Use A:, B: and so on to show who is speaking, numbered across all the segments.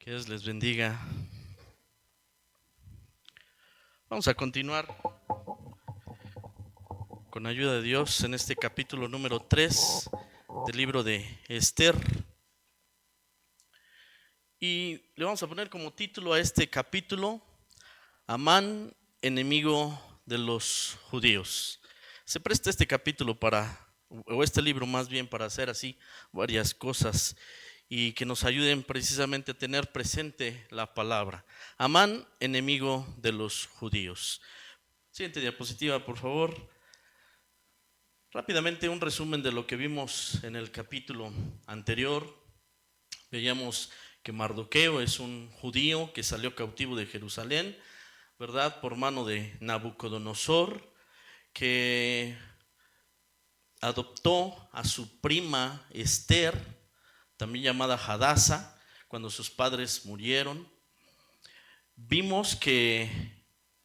A: Que Dios les bendiga. Vamos a continuar con ayuda de Dios en este capítulo número 3 del libro de Esther. Y le vamos a poner como título a este capítulo: Amán, enemigo de los judíos. Se presta este capítulo o este libro más bien, para hacer así varias cosas y que nos ayuden precisamente a tener presente la palabra. Amán, enemigo de los judíos. Siguiente diapositiva, por favor. Rápidamente un resumen de lo que vimos en el capítulo anterior. Veíamos que Mardoqueo es un judío que salió cautivo de Jerusalén, ¿verdad?, por mano de Nabucodonosor, que adoptó a su prima Esther, también llamada Hadasa, cuando sus padres murieron. Vimos que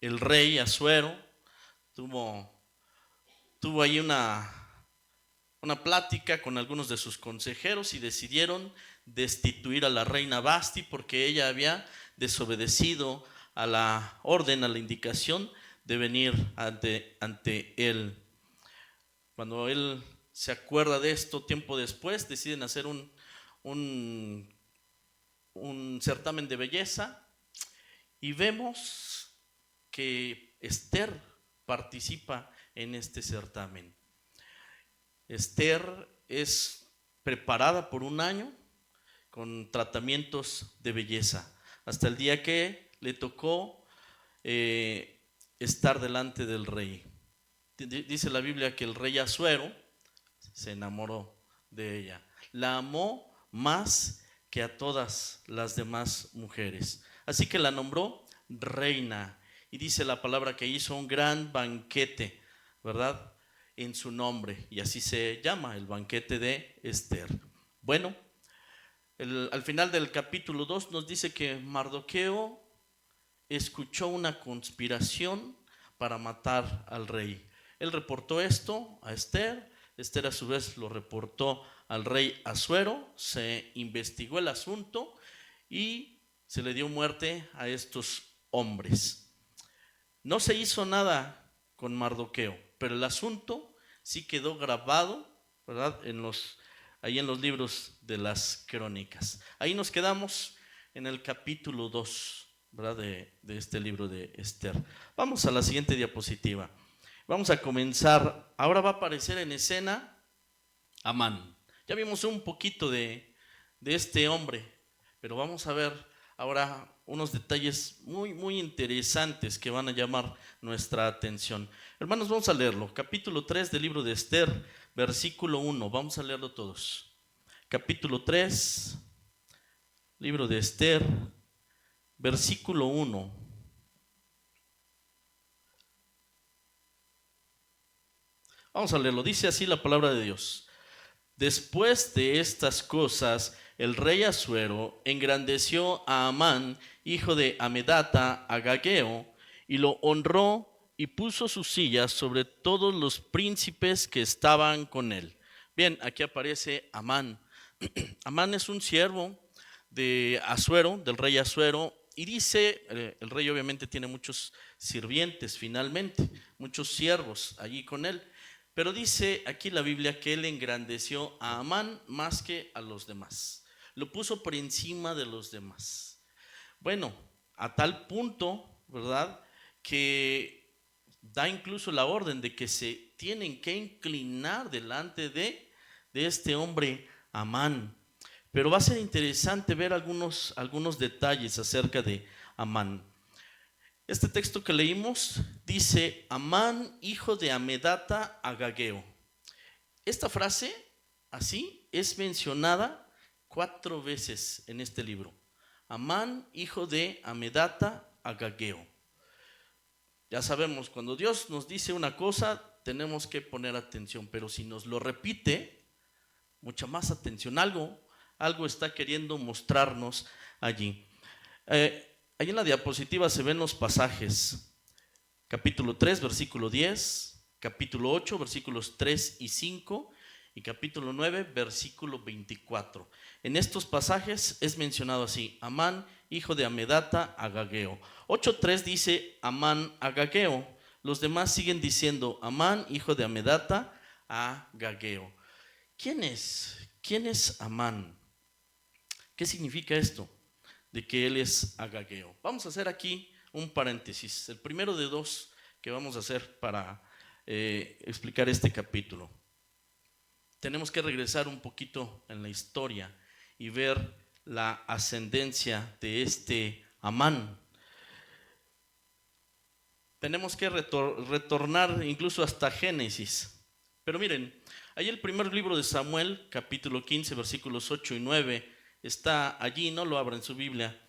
A: el rey Asuero tuvo ahí una plática con algunos de sus consejeros y decidieron destituir a la reina Vasti porque ella había desobedecido a la orden, a la indicación de venir ante él. Cuando él se acuerda de esto, tiempo después deciden hacer un certamen de belleza, y vemos que Esther participa en este certamen. Esther es preparada por un año con tratamientos de belleza, hasta el día que le tocó estar delante del rey. Dice la Biblia que el rey Asuero se enamoró de ella, la amó más que a todas las demás mujeres, así que la nombró reina, y dice la palabra que hizo un gran banquete, ¿verdad?, en su nombre, y así se llama, el banquete de Esther. Bueno, al final del capítulo 2 nos dice que Mardoqueo escuchó una conspiración para matar al rey. Él reportó esto a Esther, Esther a su vez lo reportó al rey Asuero, se investigó el asunto y se le dio muerte a estos hombres. No se hizo nada con Mardoqueo, pero el asunto sí quedó grabado, ¿verdad?, ahí en los libros de las crónicas. Ahí nos quedamos en el capítulo 2, ¿verdad?, de este libro de Esther. Vamos a la siguiente diapositiva. Vamos a comenzar. Ahora va a aparecer en escena Amán. Ya vimos un poquito de este hombre, pero vamos a ver ahora unos detalles muy interesantes que van a llamar nuestra atención. Hermanos, vamos a leerlo. Capítulo 3 del libro de Esther, versículo 1. Vamos a leerlo todos. Capítulo 3, libro de Esther, versículo 1. Vamos a leerlo. Dice así la palabra de Dios. Después de estas cosas, el rey Asuero engrandeció a Amán, hijo de Amedata, agageo, y lo honró y puso su silla sobre todos los príncipes que estaban con él. Bien, aquí aparece Amán. Amán es un siervo de Asuero, del rey Asuero, y dice, el rey obviamente tiene muchos sirvientes finalmente, muchos siervos allí con él. Pero dice aquí la Biblia que él engrandeció a Amán más que a los demás. Lo puso por encima de los demás. Bueno, a tal punto, ¿verdad?, que da incluso la orden de que se tienen que inclinar delante de este hombre Amán. Pero va a ser interesante ver algunos detalles acerca de Amán. Este texto que leímos dice: Amán, hijo de Amedata, agageo. Esta frase, así, es mencionada 4 veces en este libro. Amán, hijo de Amedata, agageo. Ya sabemos, cuando Dios nos dice una cosa, tenemos que poner atención, pero si nos lo repite, mucha más atención. Algo está queriendo mostrarnos allí. Ahí en la diapositiva se ven los pasajes. Capítulo 3, versículo 10, capítulo 8, versículos 3 y 5, y capítulo 9, versículo 24. En estos pasajes es mencionado así: Amán, hijo de Amedata, Agageo. 8:3 dice Amán, Agageo. Los demás siguen diciendo Amán, hijo de Amedata, Agageo. ¿Quién es? ¿Quién es Amán? ¿Qué significa esto de que él es Agageo? Vamos a hacer aquí un paréntesis, el primero de dos que vamos a hacer para explicar este capítulo. Tenemos que regresar un poquito en la historia y ver la ascendencia de este Amán. Tenemos que retornar incluso hasta Génesis. Pero miren, ahí el primer libro de Samuel, capítulo 15, versículos 8 y 9, está allí, no lo abra en su Biblia,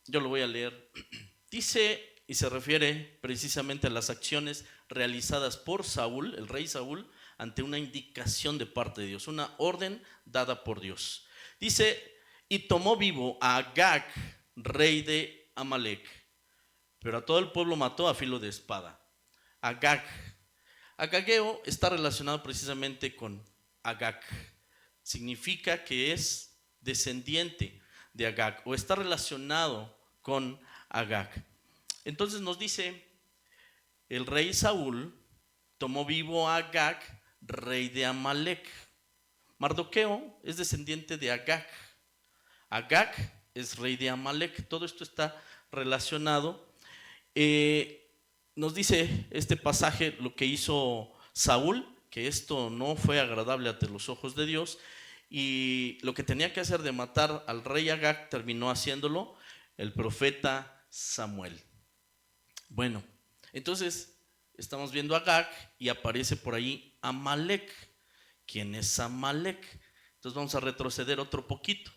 A: yo lo voy a leer. Dice, y se refiere precisamente a las acciones realizadas por Saúl, el rey Saúl, ante una indicación de parte de Dios, una orden dada por Dios. Dice, y tomó vivo a Agag, rey de Amalec, pero a todo el pueblo mató a filo de espada. Agag. Agageo está relacionado precisamente con Agag. Significa que es descendiente de Agag o está relacionado con Agag. Entonces nos dice, el rey Saúl tomó vivo a Agag, rey de Amalec. Mardoqueo es descendiente de Agag. Agag es rey de Amalec. Todo esto está relacionado. Nos dice este pasaje lo que hizo Saúl, que esto no fue agradable ante los ojos de Dios, y lo que tenía que hacer de matar al rey Agag terminó haciéndolo el profeta Samuel. Bueno, entonces estamos viendo a Agag y aparece por ahí Amalec. ¿Quién es Amalec? Entonces vamos a retroceder otro poquito.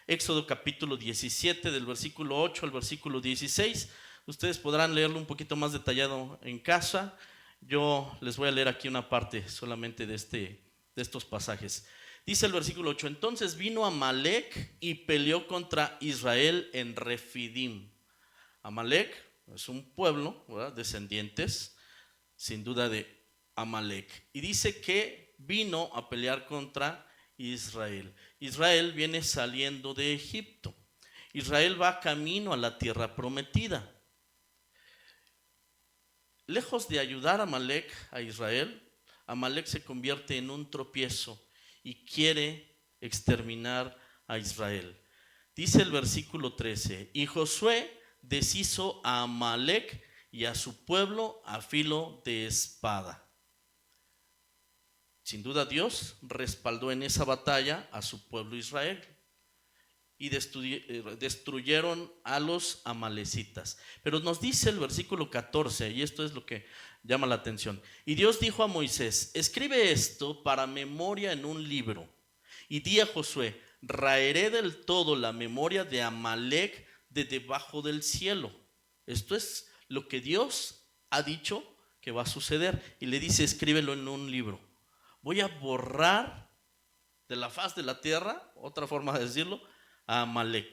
A: Éxodo capítulo 17, del versículo 8 al versículo 16. Ustedes podrán leerlo un poquito más detallado en casa. Yo les voy a leer aquí una parte solamente de estos pasajes. Dice el versículo 8: entonces vino Amalec y peleó contra Israel en Refidim. Amalec es un pueblo, ¿verdad?, descendientes sin duda de Amalec. Y dice que vino a pelear contra Israel. Israel viene saliendo de Egipto. Israel va camino a la tierra prometida. Lejos de ayudar a Amalec a Israel, Amalec se convierte en un tropiezo y quiere exterminar a Israel. Dice el versículo 13: y Josué deshizo a Amalec y a su pueblo a filo de espada. Sin duda Dios respaldó en esa batalla a su pueblo Israel y destruyeron a los amalecitas. Pero nos dice el versículo 14, y esto es lo que llama la atención: y Dios dijo a Moisés, escribe esto para memoria en un libro, y di a Josué, raeré del todo la memoria de Amalec de debajo del cielo. Esto es lo que Dios ha dicho que va a suceder, y le dice, escríbelo en un libro. Voy a borrar de la faz de la tierra, otra forma de decirlo, a Amalec.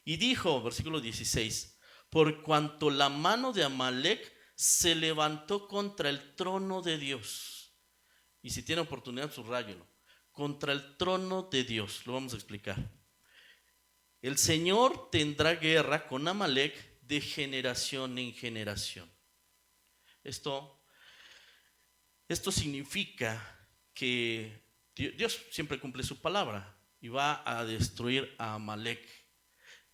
A: Y dijo, versículo 16, por cuanto la mano de Amalec se levantó contra el trono de Dios. Y si tiene oportunidad, subráyelo. Contra el trono de Dios, lo vamos a explicar. El Señor tendrá guerra con Amalec de generación en generación. Esto significa que Dios siempre cumple su palabra y va a destruir a Amalec,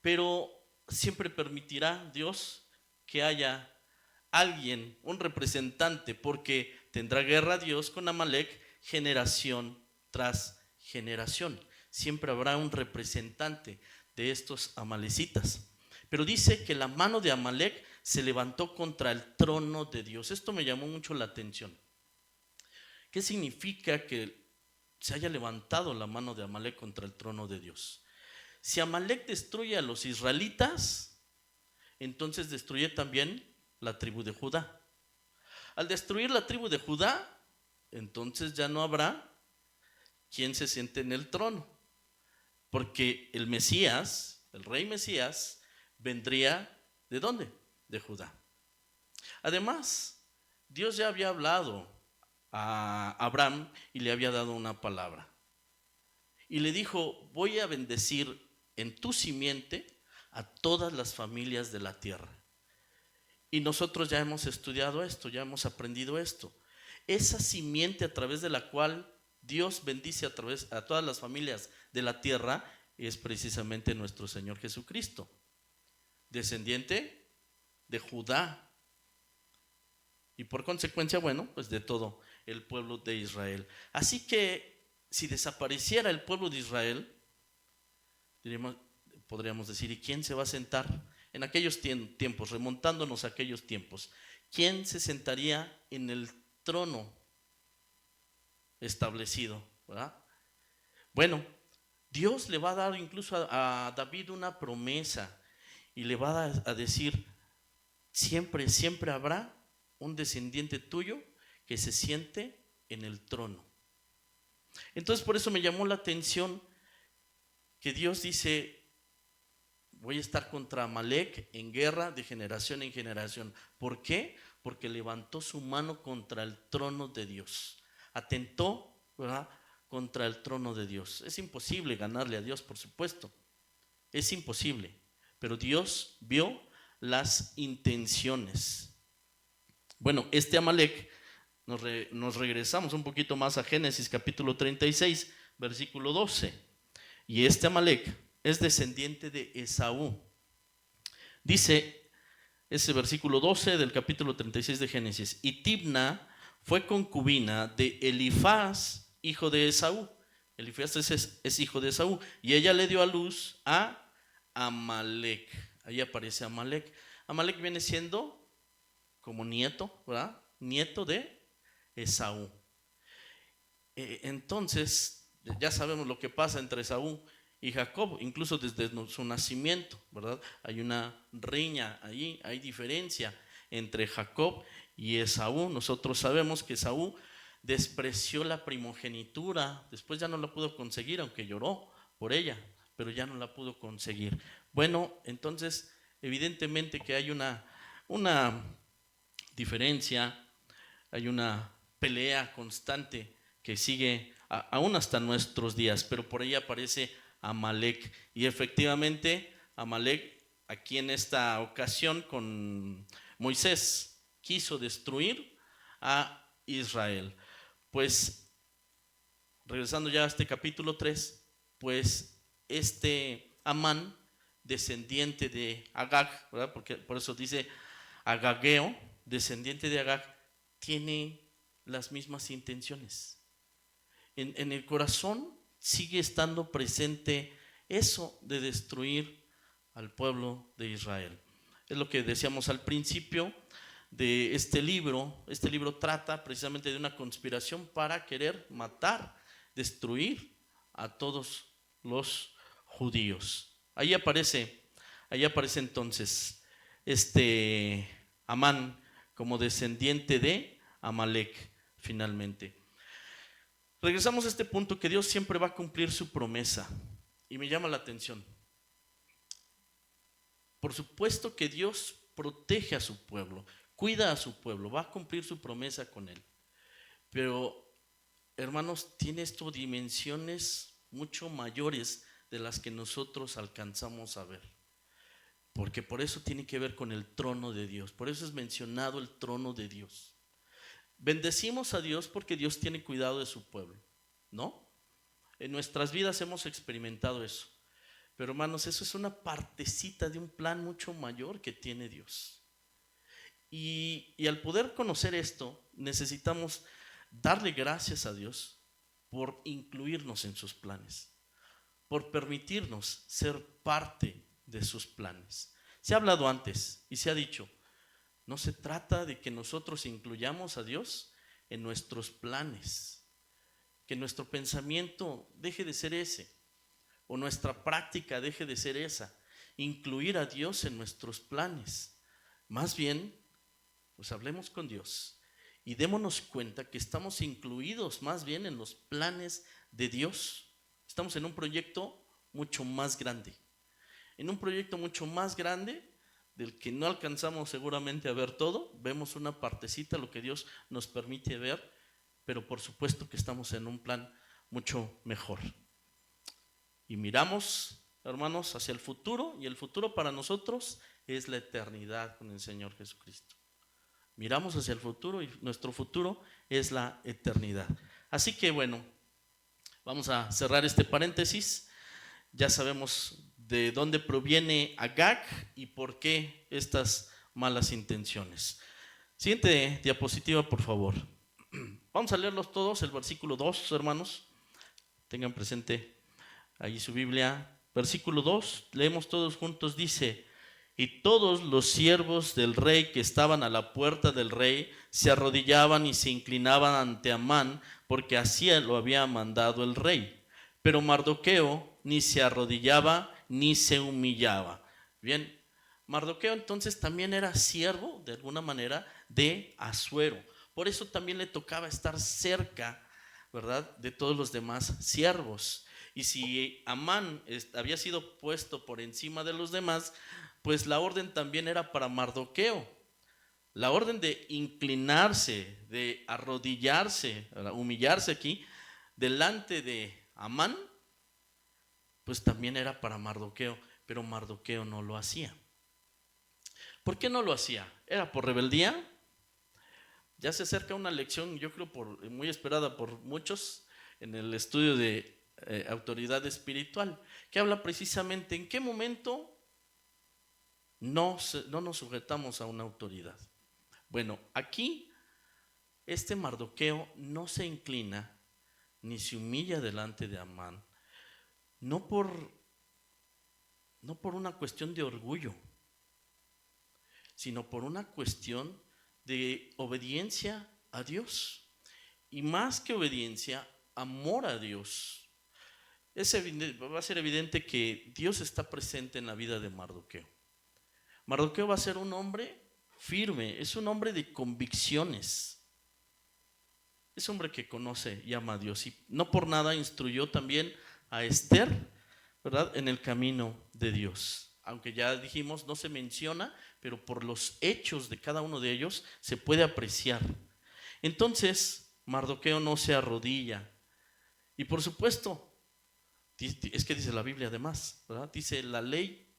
A: pero siempre permitirá Dios que haya alguien, un representante, porque tendrá guerra Dios con Amalec generación tras generación. Siempre habrá un representante de estos amalecitas. Pero dice que la mano de Amalec se levantó contra el trono de Dios. Esto me llamó mucho la atención. ¿Qué significa que se haya levantado la mano de Amalec contra el trono de Dios? Si Amalec destruye a los israelitas, entonces destruye también la tribu de Judá. Al destruir la tribu de Judá, entonces ya no habrá quien se siente en el trono, porque el Mesías, el rey Mesías, vendría ¿de dónde? De Judá. Además, Dios ya había hablado a Abraham y le había dado una palabra. Y le dijo, voy a bendecir en tu simiente a todas las familias de la tierra. Y nosotros ya hemos estudiado esto, ya hemos aprendido esto. Esa simiente a través de la cual Dios bendice a todas las familias de la tierra es precisamente nuestro Señor Jesucristo, descendiente de Judá y por consecuencia, bueno, pues de todo el pueblo de Israel. Así que si desapareciera el pueblo de Israel, podríamos decir, ¿y quién se va a sentar? En aquellos tiempos, remontándonos a aquellos tiempos, ¿quién se sentaría en el trono establecido? ¿Verdad? Bueno, Dios le va a dar incluso a David una promesa y le va a decir, siempre, siempre habrá un descendiente tuyo que se siente en el trono. Entonces por eso me llamó la atención que Dios dice, voy a estar contra Amalek en guerra de generación en generación. ¿Por qué? Porque levantó su mano contra el trono de Dios. Atentó, ¿verdad?, contra el trono de Dios. Es imposible ganarle a Dios, por supuesto. Es imposible. Pero Dios vio las intenciones. Bueno, este Amalek, nos regresamos un poquito más a Génesis capítulo 36, versículo 12. Y este Amalek es descendiente de Esaú. Dice ese versículo 12 del capítulo 36 de Génesis, y Tibna fue concubina de Elifaz, hijo de Esaú. Elifaz es hijo de Esaú, y ella le dio a luz a Amalek. Ahí aparece Amalek. Amalek viene siendo como nieto, ¿verdad? Nieto de Esaú. Entonces, ya sabemos lo que pasa entre Esaú y Jacob, incluso desde su nacimiento, ¿verdad? Hay una riña ahí, hay diferencia entre Jacob y Esaú. Nosotros sabemos que Esaú despreció la primogenitura, después ya no la pudo conseguir, aunque lloró por ella, pero ya no la pudo conseguir. Bueno, entonces, evidentemente que hay una diferencia, hay una pelea constante que sigue aún hasta nuestros días, pero por ahí aparece Amalek. Y efectivamente, Amalek, aquí en esta ocasión con Moisés, quiso destruir a Israel. Pues, regresando ya a este capítulo 3, pues este Amán, descendiente de Agag, ¿verdad? Porque por eso dice Agageo, descendiente de Agag, tiene las mismas intenciones. En el corazón sigue estando presente eso de destruir al pueblo de Israel. Es lo que decíamos al principio de este libro. Este libro trata precisamente de una conspiración para querer matar, destruir a todos los judíos. Ahí aparece entonces este Amán como descendiente de Amalek finalmente. Regresamos a este punto que Dios siempre va a cumplir su promesa y me llama la atención. Por supuesto que Dios protege a su pueblo, cuida a su pueblo, va a cumplir su promesa con él. Pero, hermanos, tiene esto dimensiones mucho mayores de las que nosotros alcanzamos a ver. Porque por eso tiene que ver con el trono de Dios, por eso es mencionado el trono de Dios. Bendecimos a Dios porque Dios tiene cuidado de su pueblo, ¿no? En nuestras vidas hemos experimentado eso. Pero hermanos, eso es una partecita de un plan mucho mayor que tiene Dios. Y al poder conocer esto, necesitamos darle gracias a Dios por incluirnos en sus planes, por permitirnos ser parte de sus planes. Se ha hablado antes y se ha dicho, no se trata de que nosotros incluyamos a Dios en nuestros planes, que nuestro pensamiento deje de ser ese, o nuestra práctica deje de ser esa, incluir a Dios en nuestros planes. Más bien, pues hablemos con Dios y démonos cuenta que estamos incluidos más bien en los planes de Dios. Estamos en un proyecto mucho más grande, del que no alcanzamos seguramente a ver todo. Vemos una partecita, lo que Dios nos permite ver, pero por supuesto que estamos en un plan mucho mejor. Y miramos, hermanos, hacia el futuro, y el futuro para nosotros es la eternidad con el Señor Jesucristo. Miramos hacia el futuro y nuestro futuro es la eternidad. Así que bueno, vamos a cerrar este paréntesis. Ya sabemos de dónde proviene Agag y por qué estas malas intenciones. Siguiente diapositiva, por favor. Vamos a leerlos todos, el versículo 2, hermanos. Tengan presente ahí su Biblia. Versículo 2, leemos todos juntos, dice: y todos los siervos del rey que estaban a la puerta del rey se arrodillaban y se inclinaban ante Amán, porque así lo había mandado el rey. Pero Mardoqueo ni se arrodillaba ni se humillaba. Bien, Mardoqueo entonces también era siervo, de alguna manera, de Asuero. Por eso también le tocaba estar cerca, ¿verdad?, de todos los demás siervos. Y si Amán había sido puesto por encima de los demás, pues la orden también era para Mardoqueo. La orden de inclinarse, de arrodillarse, humillarse aquí, delante de Amán, pues también era para Mardoqueo, pero Mardoqueo no lo hacía. ¿Por qué no lo hacía? ¿Era por rebeldía? Ya se acerca una lección, yo creo muy esperada por muchos en el estudio de autoridad espiritual, que habla precisamente en qué momento no nos sujetamos a una autoridad. Bueno, aquí este Mardoqueo no se inclina ni se humilla delante de Amán, no por una cuestión de orgullo, sino por una cuestión de obediencia a Dios. Y más que obediencia, amor a Dios. Va a ser evidente que Dios está presente en la vida de Mardoqueo. Mardoqueo va a ser un hombre firme, es un hombre de convicciones. Es un hombre que conoce y ama a Dios. Y no por nada instruyó también a Esther, ¿verdad?, en el camino de Dios. Aunque ya dijimos, no se menciona, pero por los hechos de cada uno de ellos se puede apreciar. Entonces, Mardoqueo no se arrodilla. Y por supuesto, es que dice la Biblia además, ¿verdad? Dice la ley: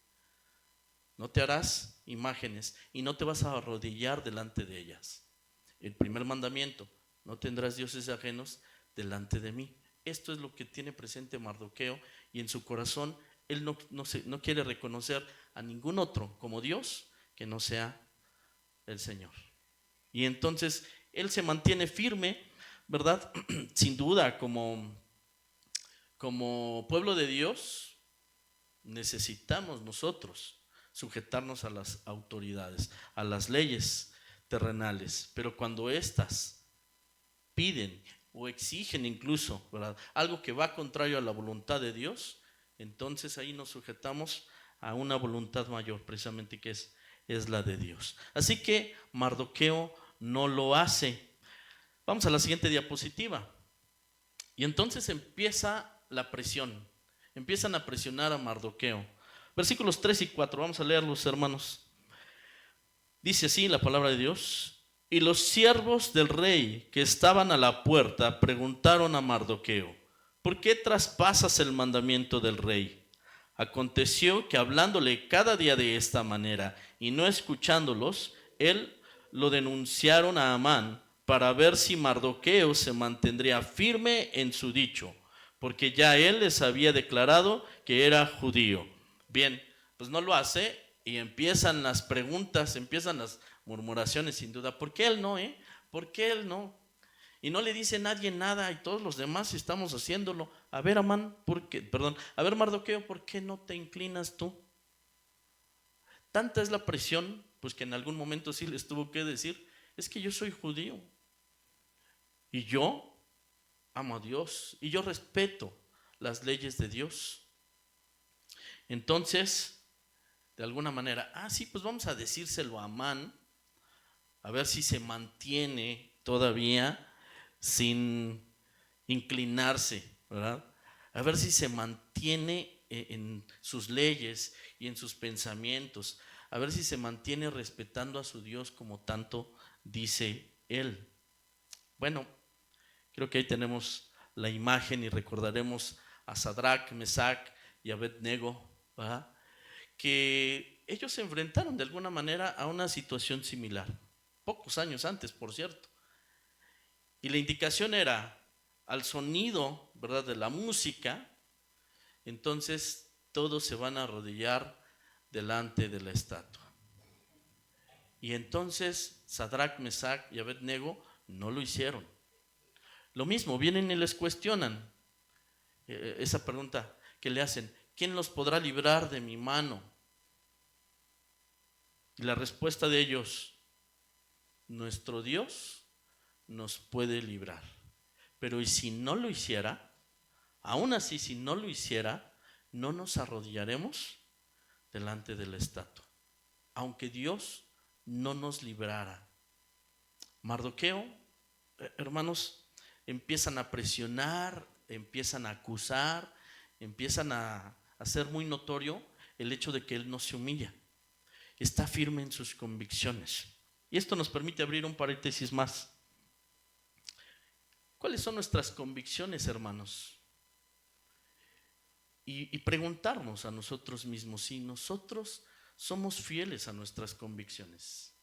A: no te harás imágenes y no te vas a arrodillar delante de ellas. El primer mandamiento: no tendrás dioses ajenos delante de mí. Esto es lo que tiene presente Mardoqueo, y en su corazón él no quiere reconocer a ningún otro como Dios que no sea el Señor. Y entonces él se mantiene firme, ¿verdad? Sin duda, como pueblo de Dios, necesitamos nosotros sujetarnos a las autoridades, a las leyes terrenales, pero cuando éstas piden o exigen incluso, ¿verdad?, algo que va contrario a la voluntad de Dios, entonces ahí nos sujetamos a una voluntad mayor, precisamente, que es la de Dios. Así que Mardoqueo no lo hace. Vamos a la siguiente diapositiva. Y entonces empieza la presión. Empiezan a presionar a Mardoqueo. Versículos 3 y 4, vamos a leerlos, hermanos. Dice así la palabra de Dios: y los siervos del rey que estaban a la puerta preguntaron a Mardoqueo: ¿por qué traspasas el mandamiento del rey? Aconteció que hablándole cada día de esta manera y no escuchándolos, él lo denunciaron a Amán para ver si Mardoqueo se mantendría firme en su dicho, porque ya él les había declarado que era judío. Bien, pues no lo hace y empiezan las preguntas, empiezan las murmuraciones, sin duda. ¿Por qué él no, ¿Por qué él no? Y no le dice nadie nada, y todos los demás estamos haciéndolo. A ver, Amán, a ver, Mardoqueo, ¿por qué no te inclinas tú? Tanta es la presión, pues que en algún momento sí les tuvo que decir: es que yo soy judío y yo amo a Dios y yo respeto las leyes de Dios. Entonces, de alguna manera, sí, pues vamos a decírselo a Amán, a ver si se mantiene todavía sin inclinarse, ¿verdad? A ver si se mantiene en sus leyes y en sus pensamientos, a ver si se mantiene respetando a su Dios como tanto dice él. Bueno, Creo que ahí tenemos la imagen y recordaremos a Sadrach, Mesach y Abednego, ¿verdad? Que ellos se enfrentaron de alguna manera a una situación similar, pocos años antes, por cierto. Y la indicación era al sonido, ¿verdad?, de la música, entonces todos se van a arrodillar delante de la estatua. Y entonces Sadrach, Mesach y Abednego no lo hicieron. Lo mismo, vienen y les cuestionan esa pregunta que le hacen: ¿quién los podrá librar de mi mano? Y la respuesta de ellos: nuestro Dios nos puede librar. Pero ¿y si no lo hiciera? Aún así, si no lo hiciera, no nos arrodillaremos delante de la estatua, aunque Dios no nos librara. Mardoqueo, hermanos, empiezan a presionar, empiezan a acusar, empiezan a hacer muy notorio el hecho de que él no se humilla, está firme en sus convicciones. Y esto nos permite abrir un paréntesis más. ¿Cuáles son nuestras convicciones, hermanos? Y preguntarnos a nosotros mismos si nosotros somos fieles a nuestras convicciones,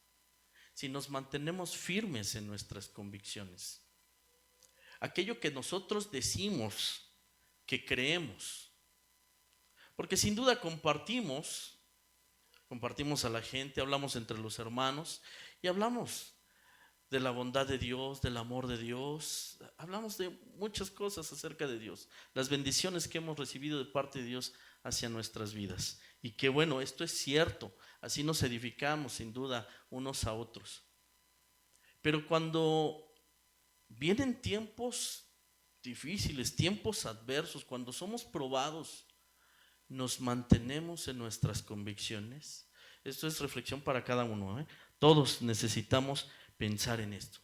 A: si nos mantenemos firmes en nuestras convicciones. Aquello que nosotros decimos que creemos, porque sin duda compartimos a la gente, hablamos entre los hermanos y hablamos de la bondad de Dios, del amor de Dios, hablamos de muchas cosas acerca de Dios, las bendiciones que hemos recibido de parte de Dios hacia nuestras vidas. Y que bueno, esto es cierto, así nos edificamos sin duda unos a otros. Pero cuando vienen tiempos difíciles, tiempos adversos, cuando somos probados, ¿nos mantenemos en nuestras convicciones? Esto es reflexión para cada uno, ¿eh? Todos necesitamos pensar en esto.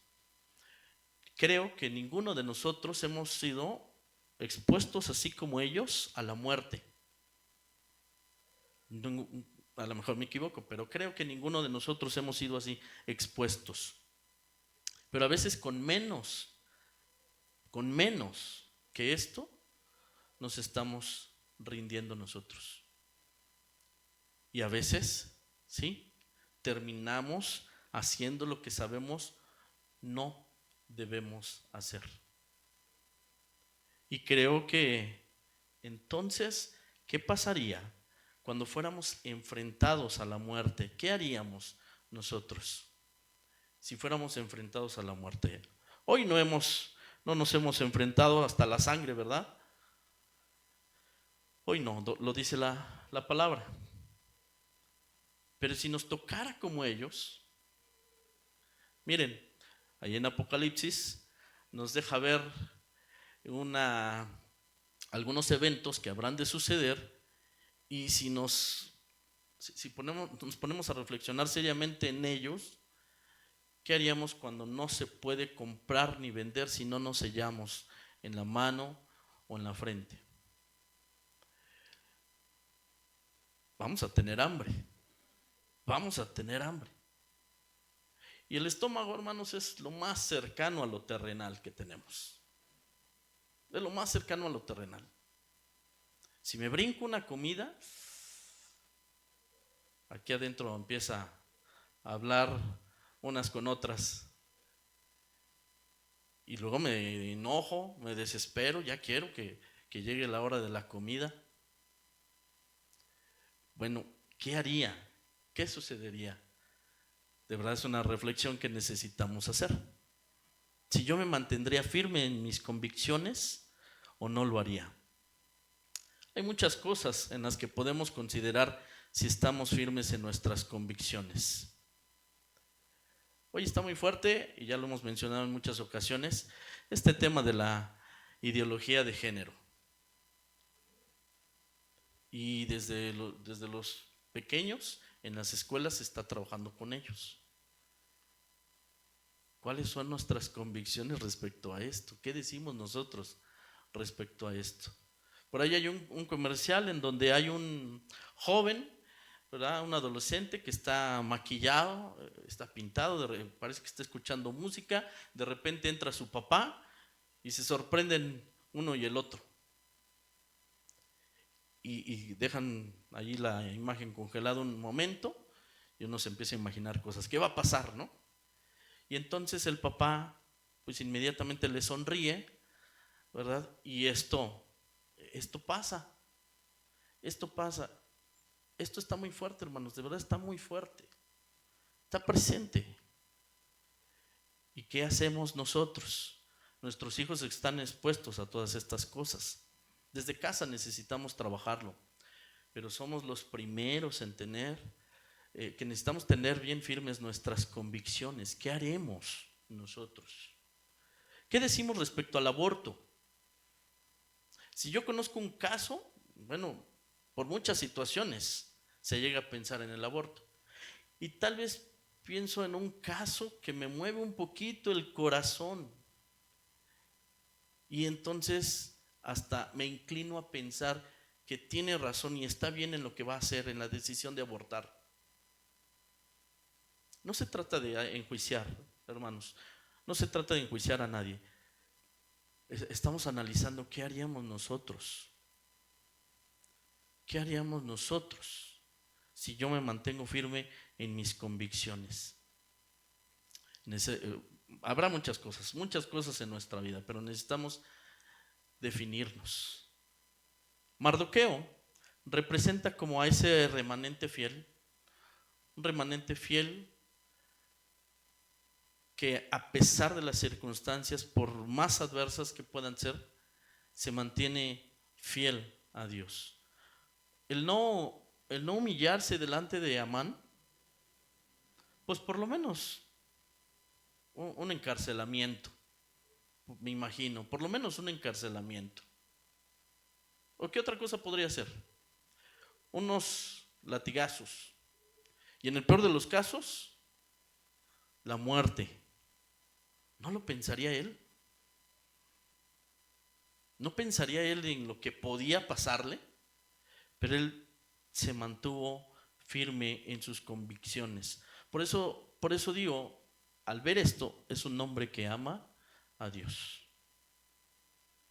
A: Creo que ninguno de nosotros hemos sido expuestos así como ellos a la muerte. A lo mejor me equivoco, pero creo que ninguno de nosotros hemos sido así expuestos. Pero a veces con menos que esto, nos estamos rindiendo nosotros. Y a veces, ¿sí?, terminamos haciendo lo que sabemos no debemos hacer. Y creo que entonces, ¿qué pasaría cuando fuéramos enfrentados a la muerte? ¿Qué haríamos nosotros si fuéramos enfrentados a la muerte? Hoy no nos hemos enfrentado hasta la sangre, ¿verdad? Hoy no, lo dice la palabra. Pero si nos tocara como ellos, miren, ahí en Apocalipsis nos deja ver algunos eventos que habrán de suceder, y si nos ponemos a reflexionar seriamente en ellos, ¿qué haríamos cuando no se puede comprar ni vender si no nos sellamos en la mano o en la frente? Vamos a tener hambre. Vamos a tener hambre. Y el estómago, hermanos, es lo más cercano a lo terrenal que tenemos. Es lo más cercano a lo terrenal. Si me brinco una comida, aquí adentro empieza a hablar unas con otras. Y luego me enojo, me desespero, ya quiero que llegue la hora de la comida. Bueno, ¿qué haría? ¿Qué sucedería? De verdad es una reflexión que necesitamos hacer. Si yo me mantendría firme en mis convicciones o no lo haría. Hay muchas cosas en las que podemos considerar si estamos firmes en nuestras convicciones. Hoy está muy fuerte, y ya lo hemos mencionado en muchas ocasiones, este tema de la ideología de género. Y desde los pequeños en las escuelas se está trabajando con ellos. ¿Cuáles son nuestras convicciones respecto a esto? ¿Qué decimos nosotros respecto a esto? Por ahí hay un comercial en donde hay un joven, ¿verdad?, un adolescente que está maquillado, está pintado, parece que está escuchando música, de repente entra su papá y se sorprenden uno y el otro. Y dejan allí la imagen congelada un momento y uno se empieza a imaginar cosas. ¿Qué va a pasar, no? Y entonces el papá pues inmediatamente le sonríe, ¿verdad? Y esto pasa, esto pasa. Esto está muy fuerte, hermanos, de verdad está muy fuerte. Está presente. ¿Y qué hacemos nosotros? Nuestros hijos están expuestos a todas estas cosas. Desde casa necesitamos trabajarlo, pero somos los primeros en que necesitamos tener bien firmes nuestras convicciones. ¿Qué haremos nosotros? ¿Qué decimos respecto al aborto? Si yo conozco un caso, bueno, por muchas situaciones se llega a pensar en el aborto. Y tal vez pienso en un caso que me mueve un poquito el corazón. Y entonces hasta me inclino a pensar que tiene razón y está bien en lo que va a hacer, en la decisión de abortar. No se trata de enjuiciar, hermanos. No se trata de enjuiciar a nadie. Estamos analizando qué haríamos nosotros. ¿Qué haríamos nosotros si yo me mantengo firme en mis convicciones? Habrá muchas cosas en nuestra vida, pero necesitamos definirnos. Mardoqueo representa como a ese remanente fiel, un remanente fiel que a pesar de las circunstancias, por más adversas que puedan ser, se mantiene fiel a Dios. El no humillarse delante de Amán, pues por lo menos un encarcelamiento, me imagino, por lo menos un encarcelamiento. ¿O qué otra cosa podría ser? Unos latigazos. Y en el peor de los casos, la muerte. ¿No lo pensaría él? ¿No pensaría él en lo que podía pasarle? Pero él se mantuvo firme en sus convicciones. Por eso digo, al ver esto, es un hombre que ama a Dios.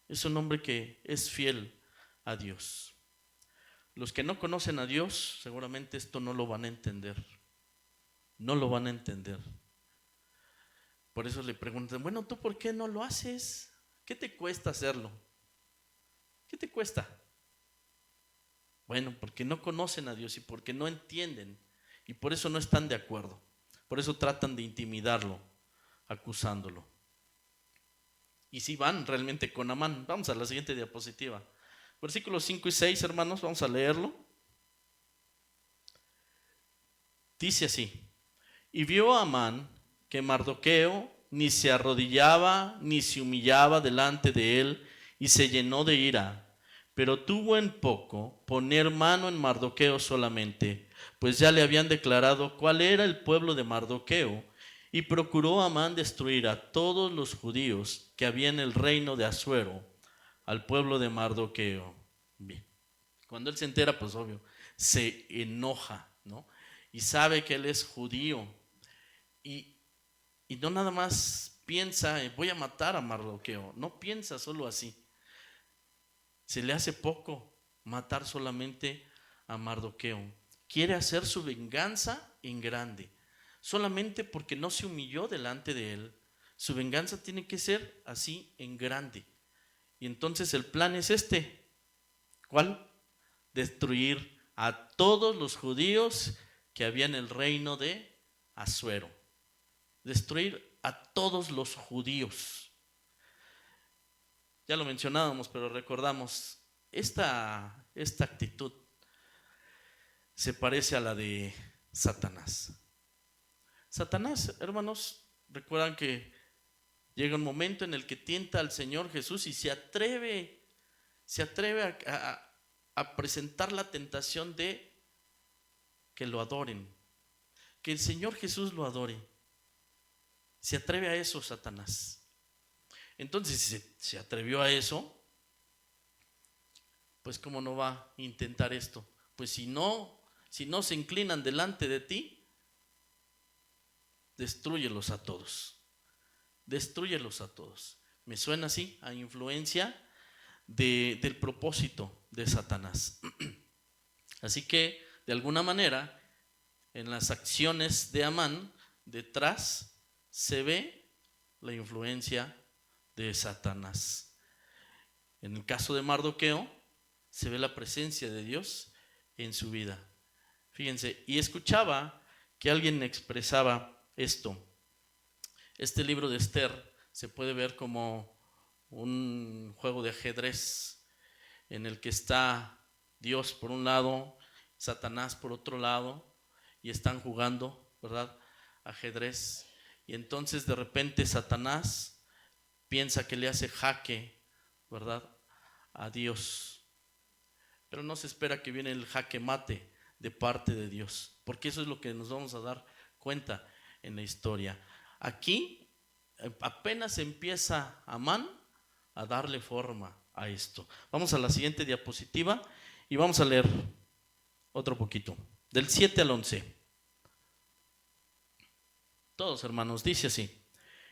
A: Es un hombre que es fiel a Dios. Los que no conocen a Dios, seguramente esto no lo van a entender. No lo van a entender. Por eso le preguntan, bueno, ¿tú por qué no lo haces? ¿Qué te cuesta hacerlo? ¿Qué te cuesta? Bueno, porque no conocen a Dios y porque no entienden. Y por eso no están de acuerdo. Por eso tratan de intimidarlo, acusándolo. Y si van realmente con Amán. Vamos a la siguiente diapositiva. Versículos 5 y 6, hermanos, vamos a leerlo. Dice así: y vio a Amán que Mardoqueo ni se arrodillaba ni se humillaba delante de él, y se llenó de ira. Pero tuvo en poco poner mano en Mardoqueo solamente, pues ya le habían declarado cuál era el pueblo de Mardoqueo, y procuró Amán destruir a todos los judíos que había en el reino de Asuero, al pueblo de Mardoqueo. Bien, cuando él se entera, pues obvio, se enoja, ¿no? Y sabe que él es judío, y no nada más piensa, voy a matar a Mardoqueo, no piensa solo así. Se le hace poco matar solamente a Mardoqueo. Quiere hacer su venganza en grande, solamente porque no se humilló delante de él. Su venganza tiene que ser así en grande. Y entonces el plan es este. ¿Cuál? Destruir a todos los judíos que había en el reino de Asuero. Destruir a todos los judíos. Ya lo mencionábamos, pero recordamos, esta actitud se parece a la de Satanás. Satanás, hermanos, recuerdan que llega un momento en el que tienta al Señor Jesús y se atreve a presentar la tentación de que lo adoren, que el Señor Jesús lo adore. Se atreve a eso Satanás. Entonces, si se atrevió a eso, pues ¿cómo no va a intentar esto? Pues si no se inclinan delante de ti, destrúyelos a todos. Destrúyelos a todos. Me suena así, a influencia del propósito de Satanás. Así que, de alguna manera, en las acciones de Amán, detrás se ve la influencia de Satanás. En el caso de Mardoqueo, se ve la presencia de Dios en su vida. Fíjense, y escuchaba que alguien expresaba esto. Este libro de Esther se puede ver como un juego de ajedrez en el que está Dios por un lado, Satanás por otro lado, y están jugando, ¿verdad?, ajedrez. Y entonces de repente Satanás piensa que le hace jaque, ¿verdad?, a Dios. Pero no se espera que viene el jaque mate de parte de Dios, porque eso es lo que nos vamos a dar cuenta en la historia. Aquí apenas empieza Amán a darle forma a esto. Vamos a la siguiente diapositiva y vamos a leer otro poquito, del 7 al 11. Todos, hermanos, dice así: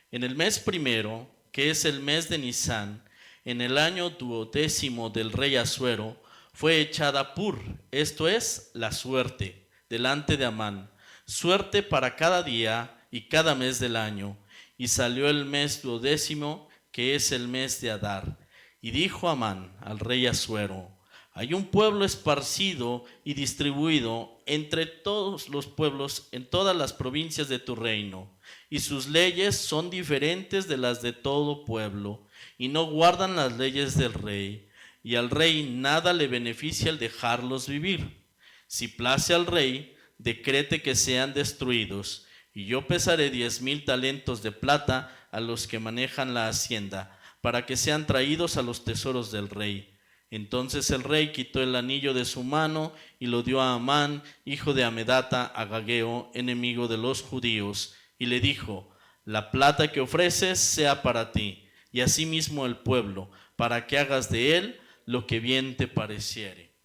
A: en el mes primero, que es el mes de Nisán, en el año 12º del rey Asuero, fue echada Pur, esto es, la suerte, delante de Amán, suerte para cada día y cada mes del año. Y salió el mes 12º, que es el mes de Adar. Y dijo Amán al rey Asuero: hay un pueblo esparcido y distribuido entre todos los pueblos en todas las provincias de tu reino, y sus leyes son diferentes de las de todo pueblo, y no guardan las leyes del rey, y al rey nada le beneficia el dejarlos vivir. Si place al rey, decrete que sean destruidos, y yo pesaré 10,000 talentos de plata a los que manejan la hacienda, para que sean traídos a los tesoros del rey. Entonces el rey quitó el anillo de su mano y lo dio a Amán, hijo de Amedata, agageo, enemigo de los judíos, y le dijo: la plata que ofreces sea para ti, y asimismo el pueblo, para que hagas de él lo que bien te pareciere.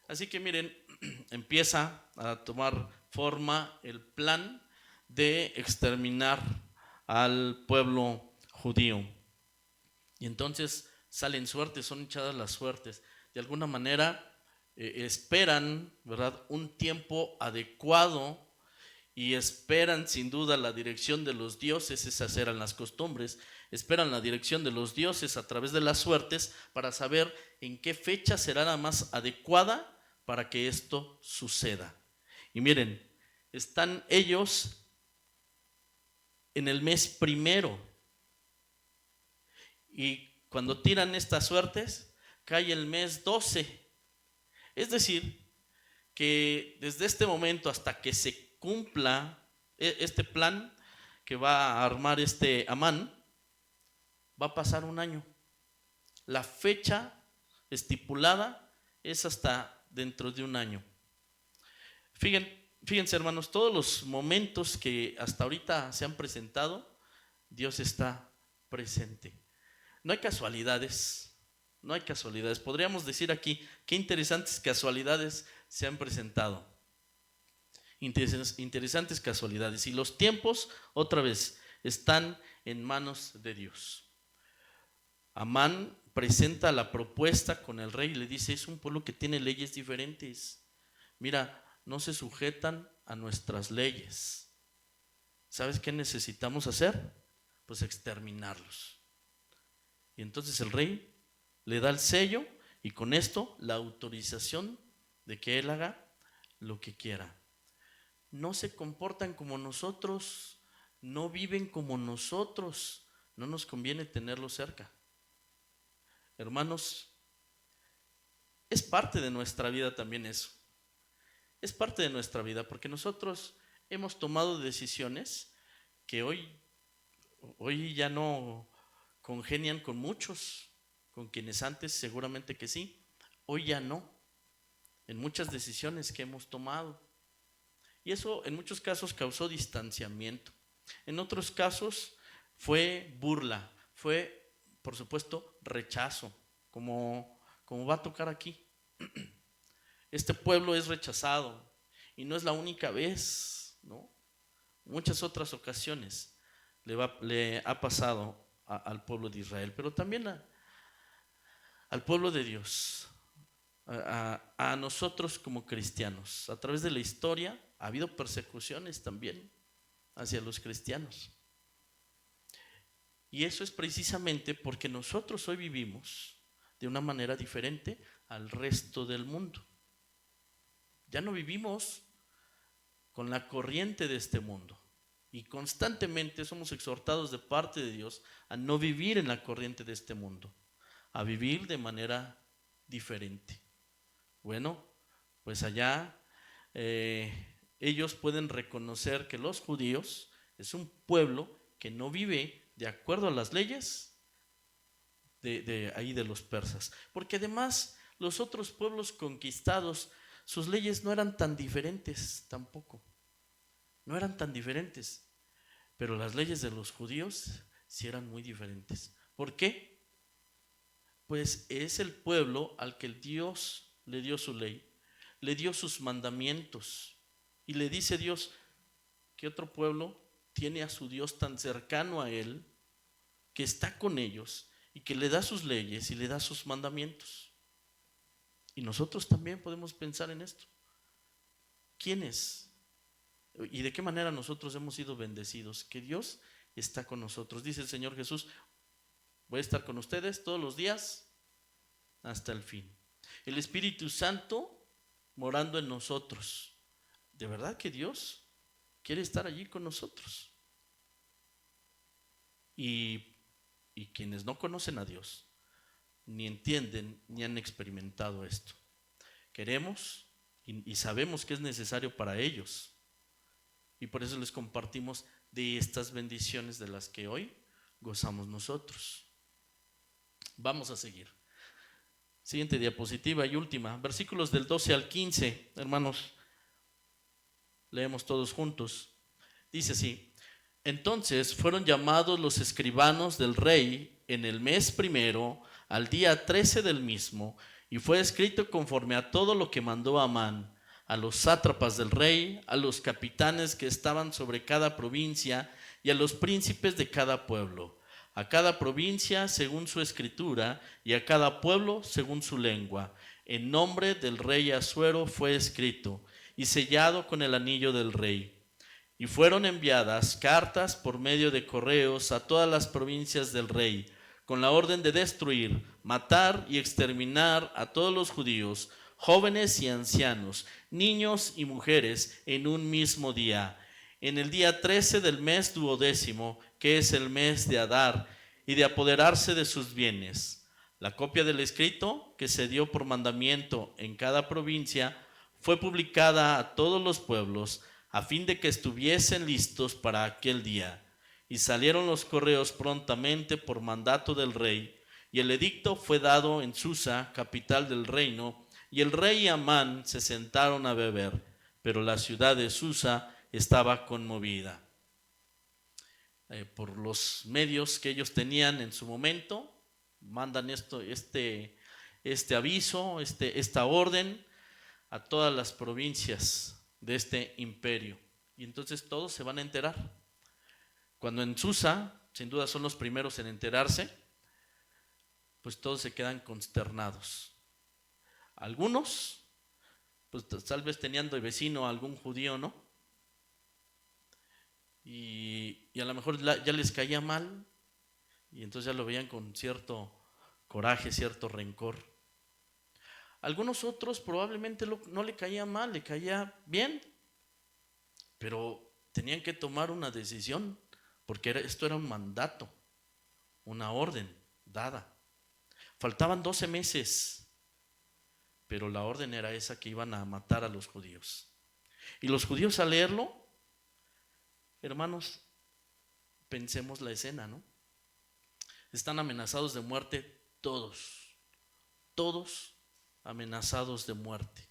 A: Así que miren, empieza a tomar forma el plan de exterminar al pueblo judío. Y entonces salen suertes, son echadas las suertes. De alguna manera esperan, ¿verdad?, un tiempo adecuado, y esperan sin duda la dirección de los dioses. Esas eran las costumbres. Esperan la dirección de los dioses a través de las suertes para saber en qué fecha será la más adecuada para que esto suceda. Y miren, están ellos en el mes primero, y cuando tiran estas suertes cae el mes 12. Es decir, que desde este momento hasta que se cumpla este plan que va a armar este Amán, va a pasar un año. La fecha estipulada es hasta dentro de un año. Fíjense, hermanos, todos los momentos que hasta ahorita se han presentado, Dios está presente. No hay casualidades, no hay casualidades. Podríamos decir aquí qué interesantes casualidades se han presentado. Interesantes casualidades. Y los tiempos, otra vez, están en manos de Dios. Amán presenta la propuesta con el rey y le dice: es un pueblo que tiene leyes diferentes. Mira, no se sujetan a nuestras leyes. ¿Sabes qué necesitamos hacer? Pues exterminarlos. Y entonces el rey le da el sello y con esto la autorización de que él haga lo que quiera. No se comportan como nosotros, no viven como nosotros. No nos conviene tenerlos cerca. Hermanos, es parte de nuestra vida también eso. Es parte de nuestra vida, porque nosotros hemos tomado decisiones que hoy ya no congenian con muchos, con quienes antes seguramente que sí, hoy ya no, en muchas decisiones que hemos tomado. Y eso en muchos casos causó distanciamiento, en otros casos fue burla, fue por supuesto rechazo, como va a tocar aquí. Este pueblo es rechazado y no es la única vez, ¿no? Muchas otras ocasiones le ha pasado al pueblo de Israel, pero también al pueblo de Dios, a nosotros como cristianos. A través de la historia ha habido persecuciones también hacia los cristianos. Y eso es precisamente porque nosotros hoy vivimos de una manera diferente al resto del mundo. Ya no vivimos con la corriente de este mundo. Y constantemente somos exhortados de parte de Dios a no vivir en la corriente de este mundo, a vivir de manera diferente. Bueno, pues allá ellos pueden reconocer que los judíos es un pueblo que no vive de acuerdo a las leyes de los persas, porque además los otros pueblos conquistados, sus leyes no eran tan diferentes tampoco, no eran tan diferentes, pero las leyes de los judíos sí eran muy diferentes. ¿Por qué? Pues es el pueblo al que Dios le dio su ley, le dio sus mandamientos, y le dice Dios que otro pueblo tiene a su Dios tan cercano a él, que está con ellos y que le da sus leyes y le da sus mandamientos. Y nosotros también podemos pensar en esto. ¿Quiénes y de qué manera nosotros hemos sido bendecidos? Que Dios está con nosotros. Dice el Señor Jesús: voy a estar con ustedes todos los días hasta el fin. El Espíritu Santo morando en nosotros. ¿De verdad que Dios quiere estar allí con nosotros? Y quienes no conocen a Dios, ni entienden, ni han experimentado esto. Queremos y sabemos que es necesario para ellos. Y por eso les compartimos de estas bendiciones de las que hoy gozamos nosotros. Vamos a seguir. Siguiente diapositiva y última. Versículos del 12 al 15, hermanos. Leemos todos juntos. Dice así: entonces fueron llamados los escribanos del rey en el mes primero, al día 13 del mismo, y fue escrito conforme a todo lo que mandó Amán, a los sátrapas del rey, a los capitanes que estaban sobre cada provincia, y a los príncipes de cada pueblo, a cada provincia según su escritura, y a cada pueblo según su lengua. En nombre del rey Asuero fue escrito, y sellado con el anillo del rey. Y fueron enviadas cartas por medio de correos a todas las provincias del rey, con la orden de destruir, matar y exterminar a todos los judíos, jóvenes y ancianos, niños y mujeres, en un mismo día, en el día 13 del mes duodécimo, que es el mes de Adar, y de apoderarse de sus bienes. La copia del escrito, que se dio por mandamiento en cada provincia, fue publicada a todos los pueblos, a fin de que estuviesen listos para aquel día. Y salieron los correos prontamente por mandato del rey, y el edicto fue dado en Susa, capital del reino, y el rey y Amán se sentaron a beber, pero la ciudad de Susa estaba conmovida. Por los medios que ellos tenían en su momento, mandan este aviso, esta orden a todas las provincias de este imperio, y entonces todos se van a enterar. Cuando en Susa, sin duda son los primeros en enterarse, pues todos se quedan consternados. Algunos, pues tal vez tenían de vecino a algún judío, ¿no? Y a lo mejor ya les caía mal, y entonces ya lo veían con cierto coraje, cierto rencor. Algunos otros probablemente no le caía mal, le caía bien, pero tenían que tomar una decisión, porque esto era un mandato, una orden dada. Faltaban 12 meses, pero la orden era esa, que iban a matar a los judíos. Y los judíos, al leerlo, hermanos, pensemos la escena, ¿no? Están amenazados de muerte todos amenazados de muerte.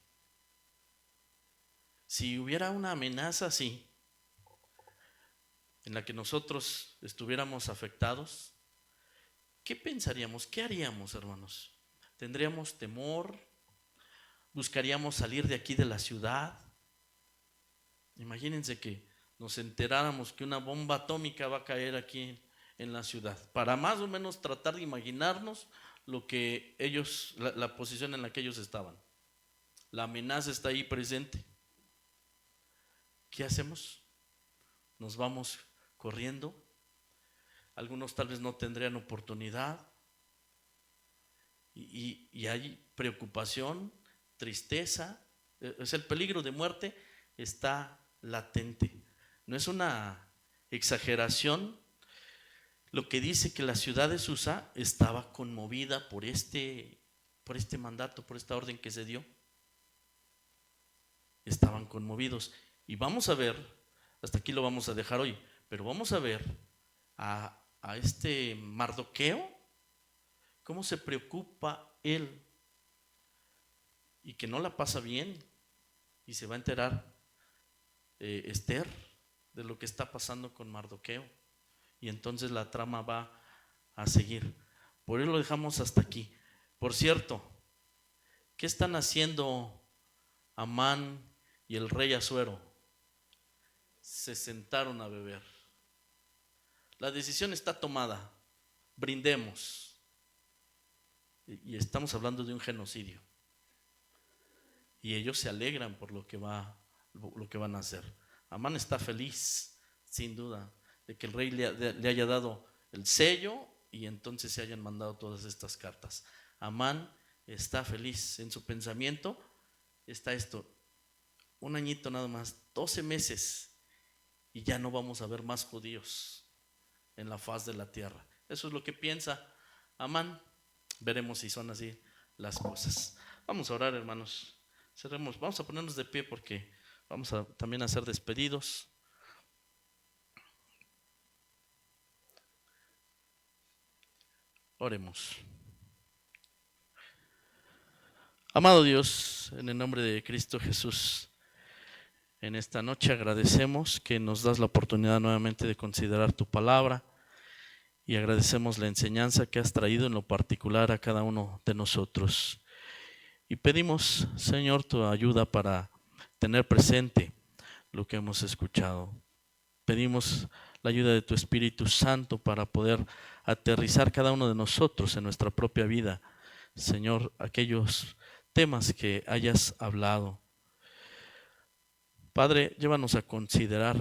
A: Si hubiera una amenaza así, en la que nosotros estuviéramos afectados, ¿qué pensaríamos? ¿Qué haríamos, hermanos? ¿Tendríamos temor? ¿Buscaríamos salir de aquí de la ciudad? Imagínense que nos enteráramos que una bomba atómica va a caer aquí en la ciudad, para más o menos tratar de imaginarnos lo que ellos, la posición en la que ellos estaban. La amenaza está ahí presente. ¿Qué hacemos? Nos vamos corriendo. Algunos tal vez no tendrían oportunidad. Y hay preocupación, tristeza. Es el peligro de muerte, está latente. No es una exageración lo que dice que la ciudad de Susa estaba conmovida por este mandato, por esta orden que se dio. Estaban conmovidos. Y vamos a ver, hasta aquí lo vamos a dejar hoy, pero vamos a ver a este Mardoqueo, cómo se preocupa él y que no la pasa bien, y se va a enterar Esther de lo que está pasando con Mardoqueo, y entonces la trama va a seguir. Por eso lo dejamos hasta aquí. Por cierto, ¿qué están haciendo Amán y el rey Asuero? Se sentaron a beber. La decisión está tomada. Brindemos. Y estamos hablando de un genocidio. Y ellos se alegran por lo que van a hacer. Amán está feliz, sin duda, de que el rey le haya dado el sello y entonces se hayan mandado todas estas cartas. Amán está feliz. En su pensamiento está esto: un añito nada más, 12 meses, y ya no vamos a ver más judíos en la faz de la tierra. Eso es lo que piensa Amán. Veremos si son así las cosas. Vamos a orar, hermanos. Cerremos. Vamos a ponernos de pie porque vamos a también a ser despedidos. Oremos. Amado Dios, en el nombre de Cristo Jesús, en esta noche agradecemos que nos das la oportunidad nuevamente de considerar tu palabra, y agradecemos la enseñanza que has traído en lo particular a cada uno de nosotros. Y pedimos, Señor, tu ayuda para tener presente lo que hemos escuchado. Pedimos la ayuda de tu Espíritu Santo para poder aterrizar cada uno de nosotros en nuestra propia vida, Señor, aquellos temas que hayas hablado. Padre, llévanos a considerar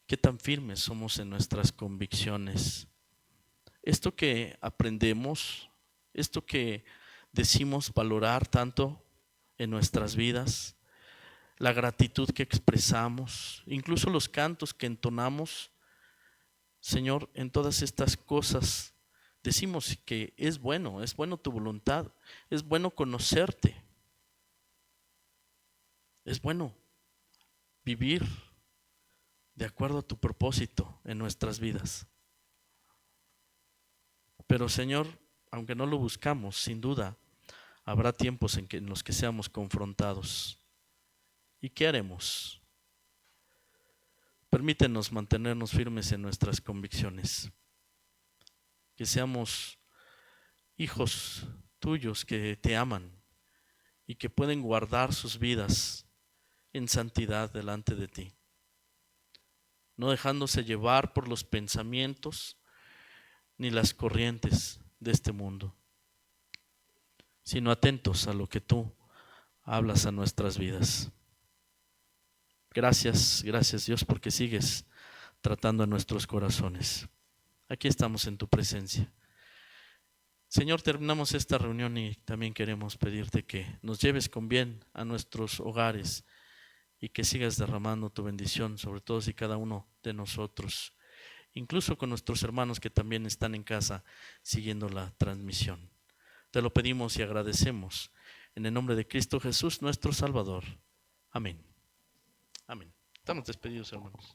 A: qué tan firmes somos en nuestras convicciones. Esto que aprendemos, esto que decimos valorar tanto en nuestras vidas, la gratitud que expresamos, incluso los cantos que entonamos, Señor, en todas estas cosas decimos que es bueno tu voluntad, es bueno conocerte, es bueno vivir de acuerdo a tu propósito en nuestras vidas. Pero, Señor, aunque no lo buscamos, sin duda habrá tiempos en los que seamos confrontados. ¿Y qué haremos? Permítenos mantenernos firmes en nuestras convicciones, que seamos hijos tuyos que te aman y que pueden guardar sus vidas en santidad delante de ti, no dejándose llevar por los pensamientos ni las corrientes de este mundo, sino atentos a lo que tú hablas a nuestras vidas. Gracias Dios, porque sigues tratando a nuestros corazones. Aquí estamos en tu presencia. Señor, terminamos esta reunión y también queremos pedirte que nos lleves con bien a nuestros hogares y que sigas derramando tu bendición sobre todos y cada uno de nosotros, incluso con nuestros hermanos que también están en casa siguiendo la transmisión. Te lo pedimos y agradecemos en el nombre de Cristo Jesús, nuestro Salvador. Amén. Amén. Estamos despedidos, hermanos.